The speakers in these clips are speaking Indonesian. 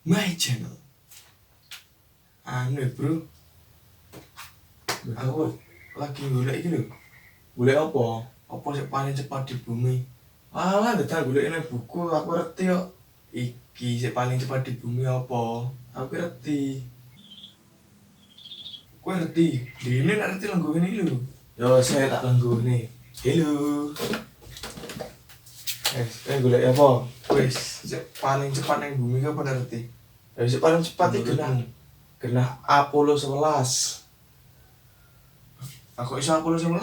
my channel. Anu bro, aku lagi golek iki lho. Golek apa? Apa sih paling cepat di bumi? Alah, datang golek nang buku, aku ngerti kok. Iki sih paling cepat di bumi apa? Aku ngerti. Kowe ngerti? Dene nek ngerti lenggo ini lho. Yo, saya tak lenggo nih. Halo. Golek apa? Wes, sing paling cepat nang bumi apa ngerti? Ya sing paling cepat iki genah Apollo 11. Aku iso Apollo 11.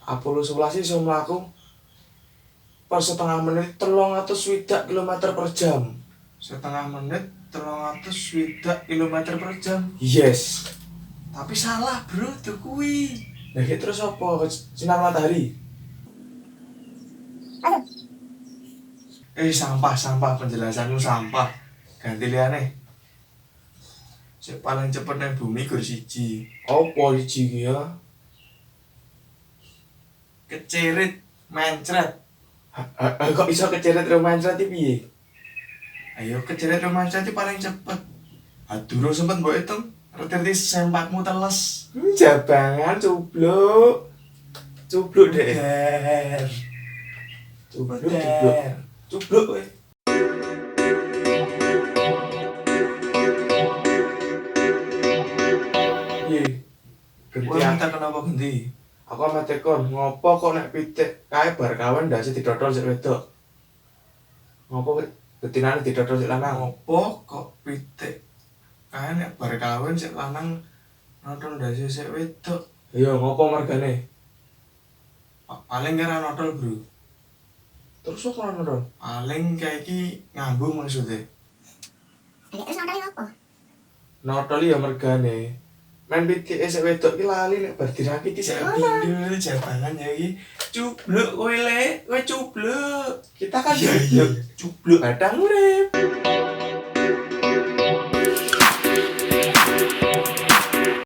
Apollo 11 iso mlaku per setengah menit 360 km per jam. Setengah menit 360 km per jam. Yes. Tapi salah bro, tuh kuwi. Nah, terus apa? Sinar matahari. Sampah penjelasanmu sampah. Ganti liyane. Sing paling cepet nang bumi gur siji. Apa iki iki ya? Kecerit, mencret. Kok iso keceret romansa iki piye? Ayo kecerit romansa itu paling cepet. Durung sempet mbok hitung. Reti-reti sempakmu teles. Jabangan cubluk. Cubluk deh. Der. Cubluk. Der. Cubluk kowe. Piye? Kowe minta kenapa ganti? Aku ame tekon, ngopo kok nek pitik kae bar kawen ndase didodol sik wedok? Ngopo betinane didodol sik lanang? Ngopo kok pitik kae nek bar kawin sik lanang nonton ndase sik wedok? Iya, ngopo mergane? Paling kira nodol bro. Terus kok ora nodol? Paling kayak iki ngambung maksudnya. Terus nodol apa? Nodol ya mergane. Men pitik sik wedok ki lali nek bar dirakit ki sik lanang. Pindul jabangan ya iki. Cubluk kowe le, kowe cubluk. Kita kan Iya, iya. cubluk kadang urip.